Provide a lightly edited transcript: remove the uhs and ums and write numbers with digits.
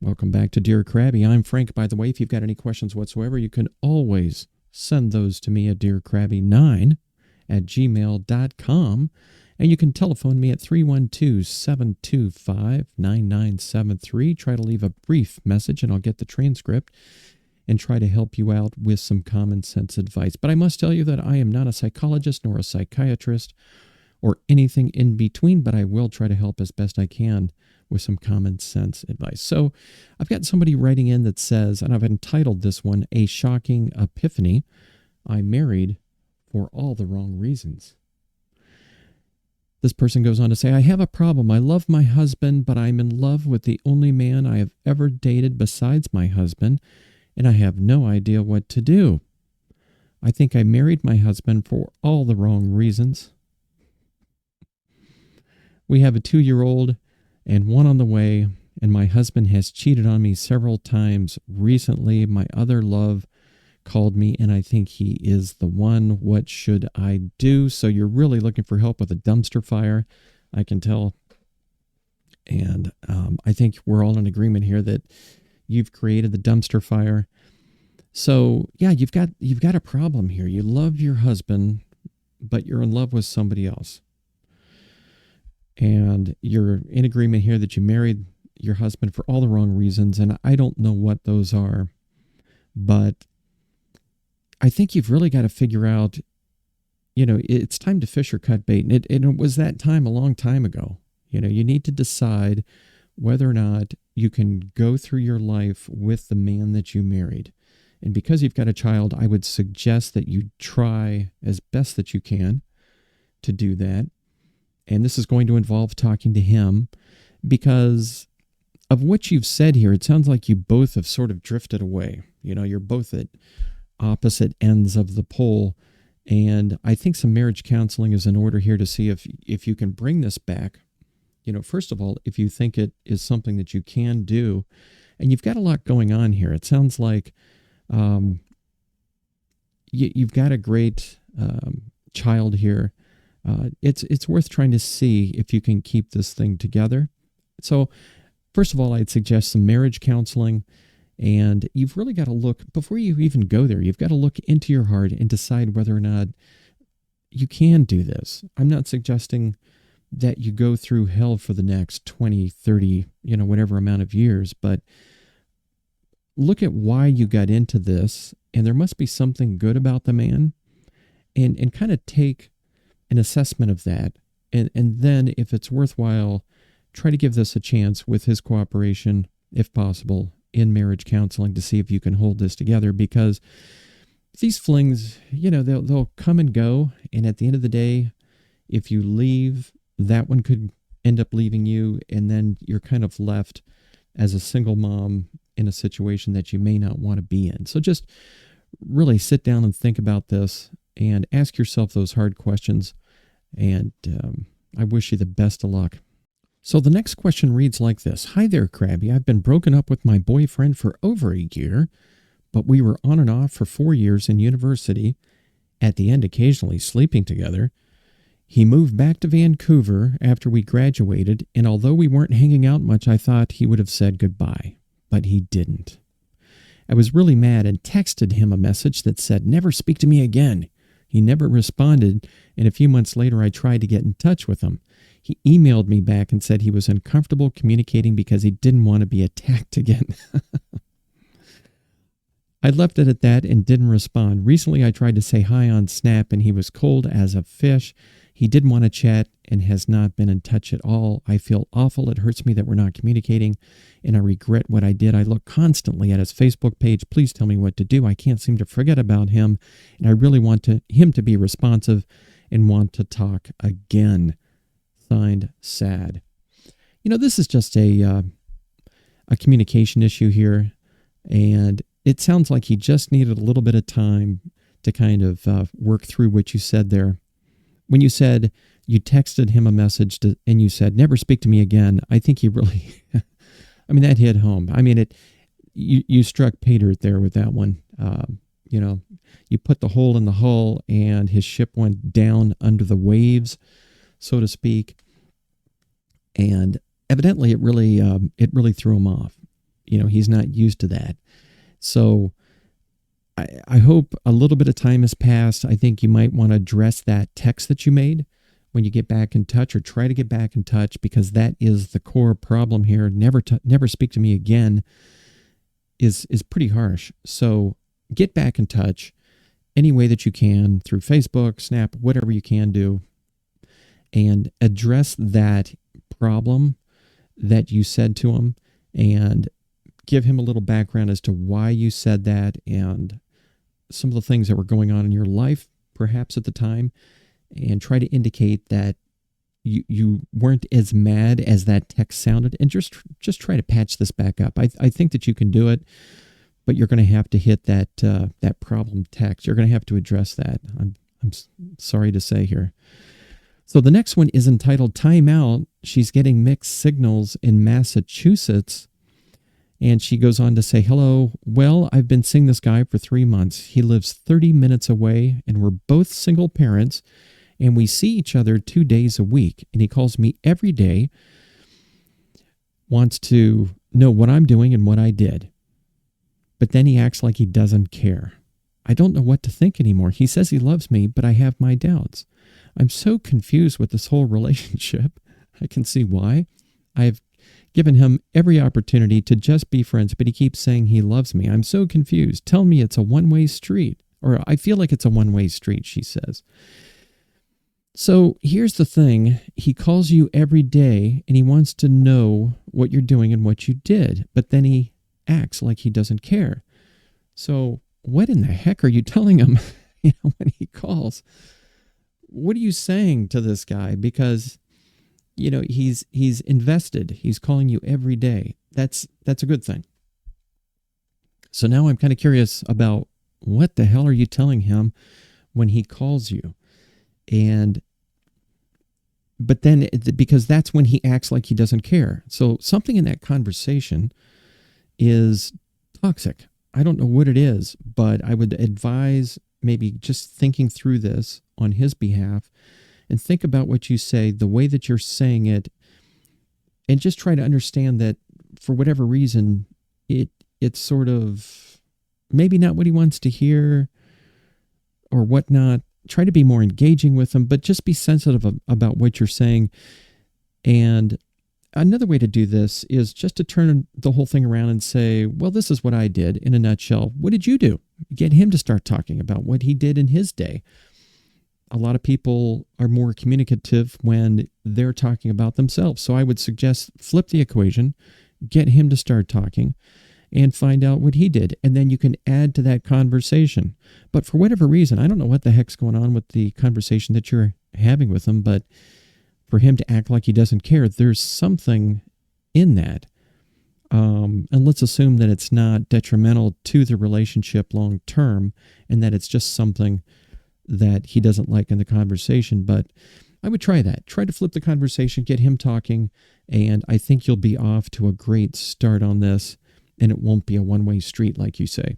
Welcome back to Dear Crabby. I'm Frank, by the way. If you've got any questions whatsoever, you can always send those to me at dearcrabby9@gmail.com. And you can telephone me at 312-725-9973. Try to leave a brief message and I'll get the transcript and try to help you out with some common sense advice. But I must tell you that I am not a psychologist nor a psychiatrist or anything in between, but I will try to help as best I can with some common sense advice. So I've got somebody writing in that says, and I've entitled this one, A Shocking Epiphany. I married for all the wrong reasons. This person goes on to say, I have a problem. I love my husband, but I'm in love with the only man I have ever dated besides my husband, and I have no idea what to do. I think I married my husband for all the wrong reasons. We have a 2-year-old and one on the way, and my husband has cheated on me several times. Recently, my other love called me, and I think he is the one. What should I do? So you're really looking for help with a dumpster fire, I can tell. And I think we're all in agreement here that you've created the dumpster fire. So yeah, you've got a problem here. You love your husband, but you're in love with somebody else. And you're in agreement here that you married your husband for all the wrong reasons. And I don't know what those are, but I think you've really got to figure out, it's time to fish or cut bait. And it was that time a long time ago. You need to decide whether or not you can go through your life with the man that you married. And because you've got a child, I would suggest that you try as best that you can to do that. And this is going to involve talking to him, because of what you've said here, it sounds like you both have sort of drifted away. You're both at opposite ends of the pole. And I think some marriage counseling is in order here to see if you can bring this back. First of all, if you think it is something that you can do, and you've got a lot going on here. It sounds like you've got a great child here. It's worth trying to see if you can keep this thing together. So first of all, I'd suggest some marriage counseling, and you've really got to look, before you even go there, you've got to look into your heart and decide whether or not you can do this. I'm not suggesting that you go through hell for the next 20, 30, whatever amount of years, but look at why you got into this, and there must be something good about the man, and kind of take an assessment of that. And then if it's worthwhile, try to give this a chance with his cooperation, if possible, in marriage counseling to see if you can hold this together, because these flings, they'll come and go. And at the end of the day, if you leave, that one could end up leaving you. And then you're kind of left as a single mom in a situation that you may not want to be in. So just really sit down and think about this and ask yourself those hard questions. And I wish you the best of luck. So the next question reads like this. Hi there, Crabby. I've been broken up with my boyfriend for over a year, but we were on and off for 4 years in university, at the end occasionally sleeping together. He moved back to Vancouver after we graduated, and although we weren't hanging out much, I thought he would have said goodbye, but he didn't. I was really mad and texted him a message that said, "Never speak to me again." He never responded, and a few months later I tried to get in touch with him. He emailed me back and said he was uncomfortable communicating because he didn't want to be attacked again. I left it at that and didn't respond. Recently I tried to say hi on Snap and he was cold as a fish. He didn't want to chat and has not been in touch at all. I feel awful. It hurts me that we're not communicating, and I regret what I did. I look constantly at his Facebook page. Please tell me what to do. I can't seem to forget about him, and I really want him to be responsive and want to talk again. Signed, Sad. This is just a communication issue here, and it sounds like he just needed a little bit of time to kind of work through what you said there. When you said you texted him a message and you said, "Never speak to me again," I think he really, that hit home. You struck pay dirt there with that one. You put the hole in the hull and his ship went down under the waves, so to speak. And evidently it really threw him off. he's not used to that. So I hope a little bit of time has passed. I think you might want to address that text that you made when you get back in touch, or try to get back in touch, because that is the core problem here. Never speak to me again is pretty harsh. So get back in touch any way that you can, through Facebook, Snap, whatever you can do, and address that problem that you said to him, and give him a little background as to why you said that, and some of the things that were going on in your life perhaps at the time, and try to indicate that you weren't as mad as that text sounded, and just try to patch this back up. I think that you can do it, but you're going to have to hit that problem text. You're going to have to address that. I'm sorry to say here. So the next one is entitled Time Out. She's getting mixed signals in Massachusetts. And she goes on to say, hello, well, I've been seeing this guy for 3 months. He lives 30 minutes away, and we're both single parents, and we see each other 2 days a week. And he calls me every day, wants to know what I'm doing and what I did. But then he acts like he doesn't care. I don't know what to think anymore. He says he loves me, but I have my doubts. I'm so confused with this whole relationship. I can see why. I've given him every opportunity to just be friends, but he keeps saying he loves me. I'm so confused. Tell me it's a one-way street, or I feel like it's a one-way street, she says. So here's the thing. He calls you every day, and he wants to know what you're doing and what you did, but then he acts like he doesn't care. So what in the heck are you telling him when he calls? What are you saying to this guy? Because he's invested. He's calling you every day. That's a good thing. So now I'm kind of curious about what the hell are you telling him when he calls you? But then, because that's when he acts like he doesn't care. So something in that conversation is toxic. I don't know what it is, but I would advise maybe just thinking through this on his behalf, and think about what you say, the way that you're saying it, and just try to understand that for whatever reason, it's sort of maybe not what he wants to hear or whatnot. Try to be more engaging with him, but just be sensitive about what you're saying. And another way to do this is just to turn the whole thing around and say, well, this is what I did in a nutshell. What did you do? Get him to start talking about what he did in his day. A lot of people are more communicative when they're talking about themselves. So I would suggest flip the equation, get him to start talking, and find out what he did. And then you can add to that conversation. But for whatever reason, I don't know what the heck's going on with the conversation that you're having with him, but for him to act like he doesn't care, there's something in that. And let's assume that it's not detrimental to the relationship long term, and that it's just something that he doesn't like in the conversation. But I would try that. Try to flip the conversation, get him talking, and I think you'll be off to a great start on this, and it won't be a one-way street like you say.